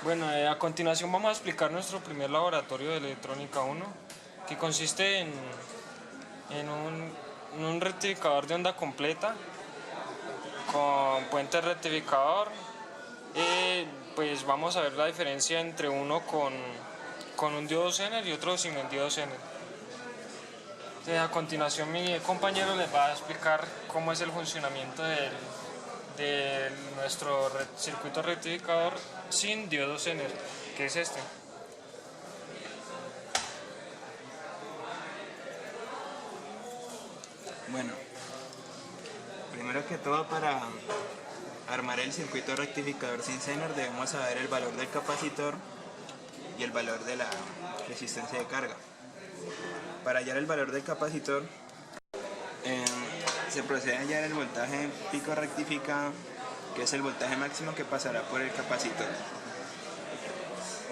Bueno, a continuación vamos a explicar nuestro primer laboratorio de electrónica 1, que consiste en un rectificador de onda completa con puente rectificador. Pues vamos a ver la diferencia entre uno con un diodo Zener y otro sin el diodo Zener. A continuación mi compañero les va a explicar cómo es el funcionamiento de nuestro circuito rectificador sin diodo Zener, que es este. Bueno, primero que todo, para armar el circuito rectificador sin Zener debemos saber el valor del capacitor y el valor de la resistencia de carga. Para hallar el valor del capacitor se procede a hallar el voltaje pico rectificado, que es el voltaje máximo que pasará por el capacitor.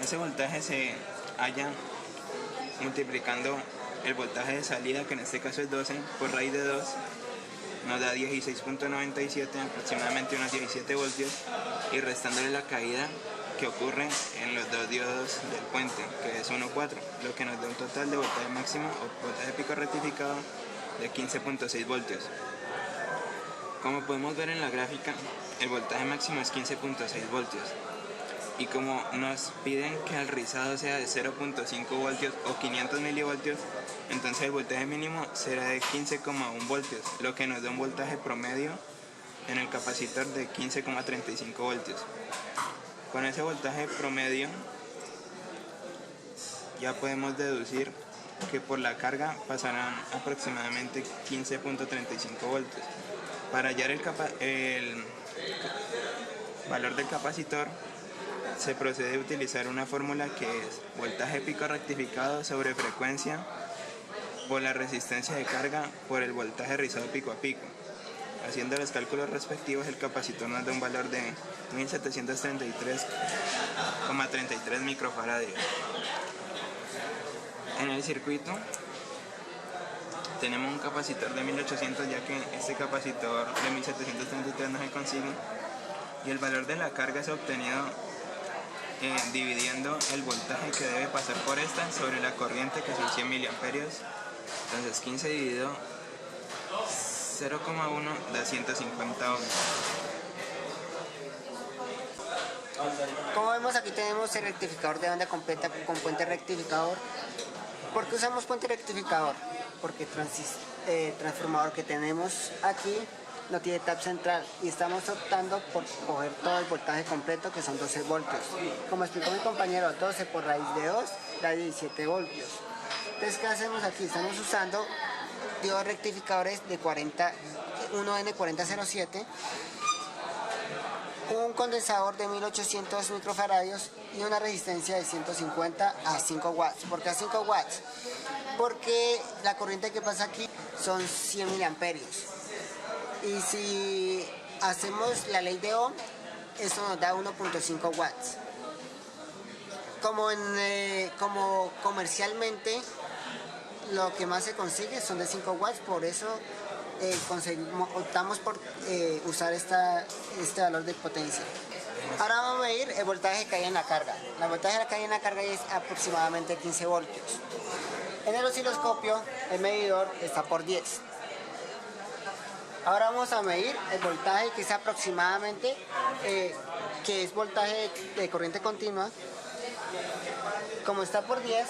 Ese voltaje se halla multiplicando el voltaje de salida, que en este caso es 12, por raíz de 2, nos da 16.97, aproximadamente unos 17 voltios, y restándole la caída que ocurre en los dos diodos del puente, que es 1,4, lo que nos da un total de voltaje máximo o voltaje pico rectificado de 15.6 voltios. Como podemos ver en la gráfica, el voltaje máximo es 15.6 voltios. Y como nos piden que el rizado sea de 0.5 voltios o 500 milivoltios, entonces el voltaje mínimo será de 15,1 voltios, lo que nos da un voltaje promedio en el capacitor de 15,35 voltios. Con ese voltaje promedio ya podemos deducir que por la carga pasarán aproximadamente 15.35 voltios. Para hallar el valor del capacitor, se procede a utilizar una fórmula que es voltaje pico rectificado sobre frecuencia por la resistencia de carga por el voltaje rizado pico a pico. Haciendo los cálculos respectivos, el capacitor nos da un valor de 1733,33 microfaradios. En el circuito tenemos un capacitor de 1800, ya que este capacitor de 1733 no se consigue, y el valor de la carga es obtenido dividiendo el voltaje que debe pasar por esta sobre la corriente, que son 100 miliamperios. Entonces 15 dividido 0,1 da 150 ohms. Como vemos, aquí tenemos el rectificador de onda completa con puente rectificador. ¿Por qué usamos puente rectificador? Porque el transformador que tenemos aquí no tiene tap central y estamos optando por coger todo el voltaje completo, que son 12 voltios. Como explicó mi compañero, 12 por raíz de 2 da 17 voltios. Entonces, ¿qué hacemos aquí? Estamos usando diodos rectificadores de 1N4007, un condensador de 1800 microfaradios y una resistencia de 150 a 5 watts. ¿Por qué a 5 watts? Porque la corriente que pasa aquí son 100 miliamperios. Y si hacemos la ley de Ohm, eso nos da 1.5 watts. Como comercialmente lo que más se consigue son de 5 watts, por eso optamos por usar este valor de potencia. Ahora vamos a medir el voltaje que hay en la carga. El voltaje que hay en la carga es aproximadamente 15 voltios. En el osciloscopio el medidor está por 10. Ahora vamos a medir el voltaje, que es aproximadamente, que es voltaje de corriente continua. Como está por 10,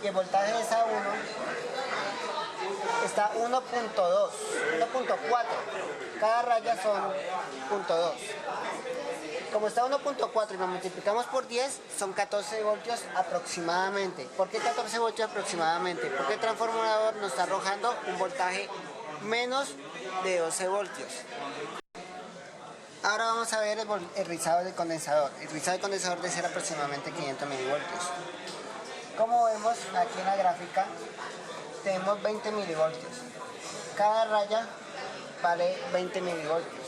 y el voltaje es A1, está 1.4. Cada raya son 0.2. Como está 1.4 y lo multiplicamos por 10, son 14 voltios aproximadamente. ¿Por qué 14 voltios aproximadamente? Porque el transformador nos está arrojando un voltaje menos de 12 voltios. Ahora vamos a ver el rizado del condensador. El rizado del condensador debe ser aproximadamente 500 milivoltios. Como vemos aquí en la gráfica, tenemos 20 milivoltios. Cada raya vale 20 milivoltios,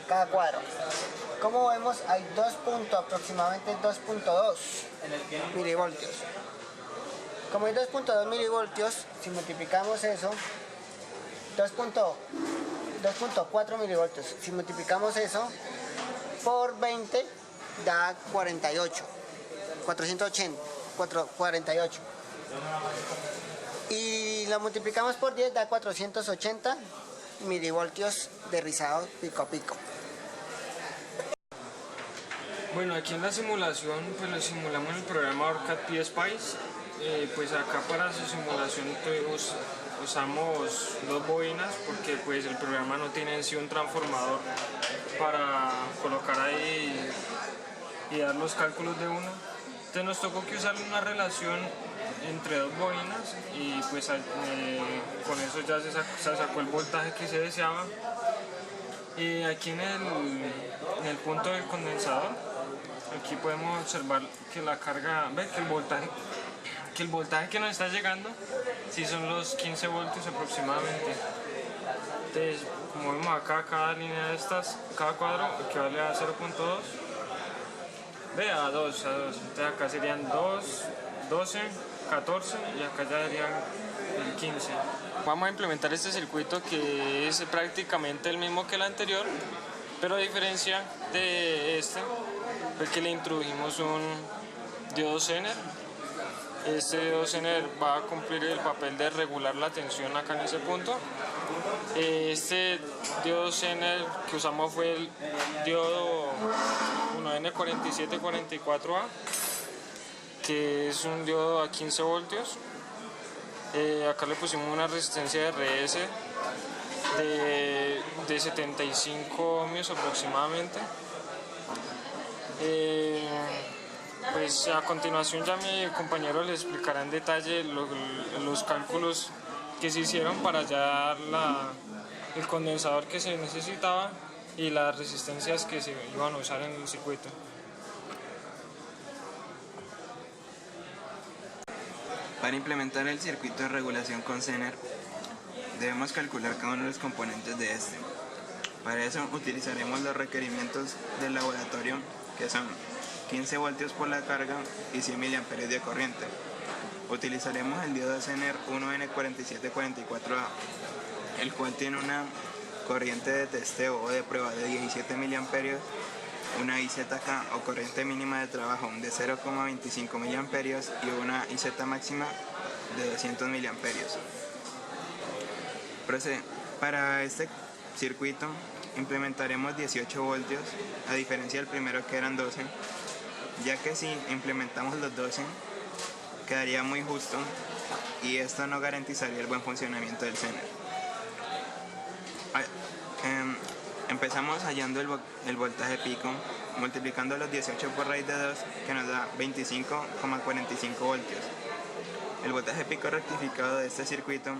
cada cuadro. Como vemos, hay aproximadamente 2.2 milivoltios. Como hay 2.2 milivoltios, si multiplicamos eso, 2.4 milivoltios, si multiplicamos eso, por 20 da 48, 480, 48. Y lo multiplicamos por 10 da 480 milivoltios de rizado pico a pico. Bueno, aquí en la simulación, pues lo simulamos en el programa OrCAD PSpice. Pues acá para su simulación usamos dos bobinas porque pues el programa no tiene en sí un transformador para colocar ahí y dar los cálculos de uno. Entonces nos tocó que usar una relación entre dos bobinas y pues con eso ya se sacó el voltaje que se deseaba. Aquí en el punto del condensador, aquí podemos observar que la carga, ve que el voltaje que nos está llegando sí son los 15 voltios aproximadamente. Entonces, como vemos acá, cada línea de estas, cada cuadro equivale a 0.2, ve a 2. Entonces acá serían 2, 12, 14 y acá ya serían el 15. Vamos a implementar este circuito que es prácticamente el mismo que el anterior, pero a diferencia de este, fue que le introdujimos un diodo Zener. Este diodo Zener va a cumplir el papel de regular la tensión acá en ese punto. Este diodo Zener que usamos fue el diodo 1N4744A, que es un diodo a 15 voltios. Acá le pusimos una resistencia de RS de 75 ohmios aproximadamente. Pues a continuación ya mi compañero les explicará en detalle los cálculos que se hicieron para hallar el condensador que se necesitaba y las resistencias que se iban a usar en el circuito. Para implementar el circuito de regulación con Zener, debemos calcular cada uno de los componentes de este. Para eso utilizaremos los requerimientos del laboratorio, que son 15 voltios por la carga y 100 miliamperios de corriente. Utilizaremos el diodo Zener 1N4744A, el cual tiene una corriente de testeo o de prueba de 17 miliamperios, una IZK o corriente mínima de trabajo de 0,25 miliamperios y una IZ máxima de 200 miliamperios. Para este circuito implementaremos 18 voltios, a diferencia del primero que eran 12, ya que si implementamos los 12 quedaría muy justo y esto no garantizaría el buen funcionamiento del Zener. Empezamos hallando el voltaje pico, multiplicando los 18 por raíz de 2, que nos da 25,45 voltios. El voltaje pico rectificado de este circuito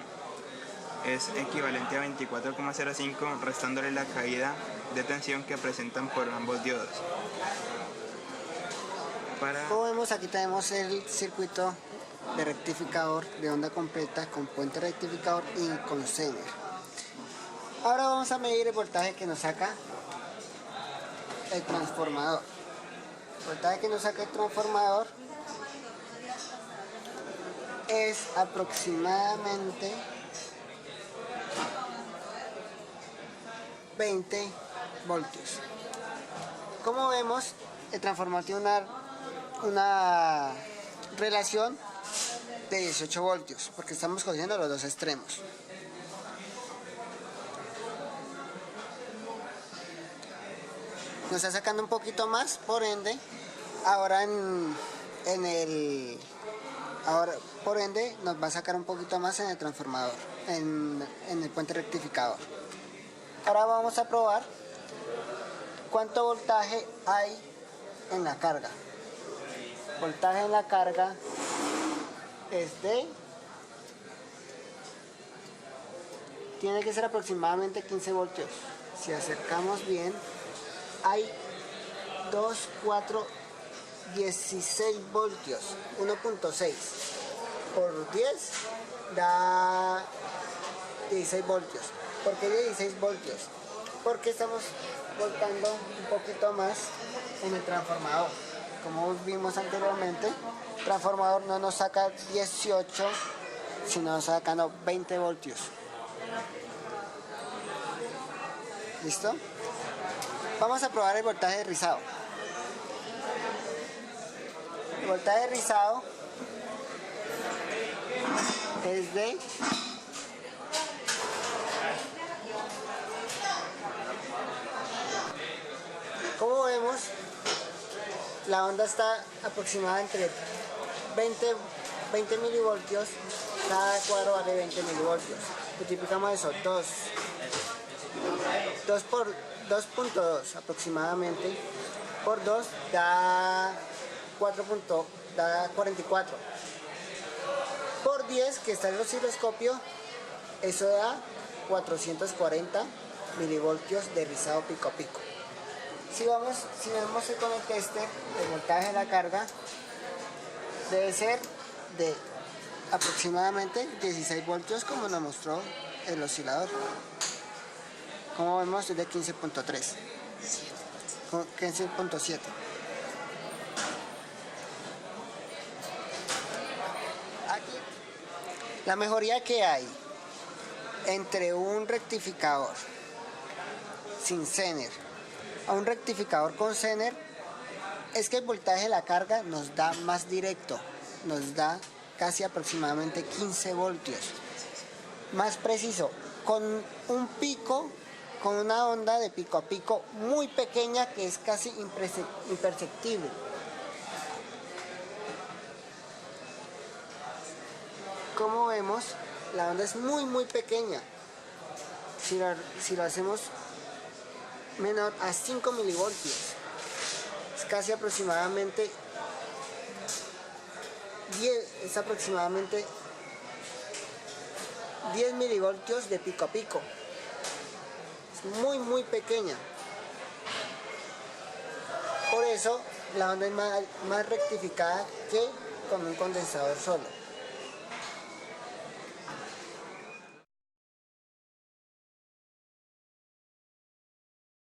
es equivalente a 24,05, restándole la caída de tensión que presentan por ambos diodos. Como vemos, aquí tenemos el circuito de rectificador de onda completa con puente rectificador y con Zener. Ahora vamos a medir el voltaje que nos saca el transformador. El voltaje que nos saca el transformador es aproximadamente 20 voltios. Como vemos, el transformador tiene una relación de 18 voltios, porque estamos cogiendo los dos extremos. Nos está sacando un poquito más, por ende, ahora nos va a sacar un poquito más en el transformador, en el puente rectificador. Ahora vamos a probar cuánto voltaje hay en la carga. Voltaje en la carga es tiene que ser aproximadamente 15 voltios. Si acercamos bien, hay 2, 4, 16 voltios, 1.6 por 10 da 16 voltios. ¿Por qué 16 voltios? Porque estamos voltando un poquito más en el transformador. Como vimos anteriormente, el transformador no nos saca 18, sino nos saca 20 voltios. ¿Listo? Vamos a probar el voltaje de rizado. El voltaje de rizado es de como vemos, la onda está aproximada entre 20 milivoltios, cada cuadro vale 20 milivoltios. Multiplicamos eso, 2.2 aproximadamente, por 2 da 44. Por 10, que está en el osciloscopio, eso da 440 milivoltios de rizado pico a pico. Si vemos con el tester, el voltaje de la carga debe ser de aproximadamente 16 voltios, como nos mostró el oscilador. Como vemos, es de 15.3, 15.7. Aquí, la mejoría que hay entre un rectificador sin Zener a un rectificador con Zener es que el voltaje de la carga nos da más directo, nos da casi aproximadamente 15 voltios. Más preciso, con un pico, con una onda de pico a pico muy pequeña que es casi imperceptible. Como vemos, la onda es muy pequeña. Si lo hacemos menor a 5 milivoltios, es casi aproximadamente 10 milivoltios de pico a pico. Es muy pequeña. Por eso la onda es más rectificada que con un condensador solo.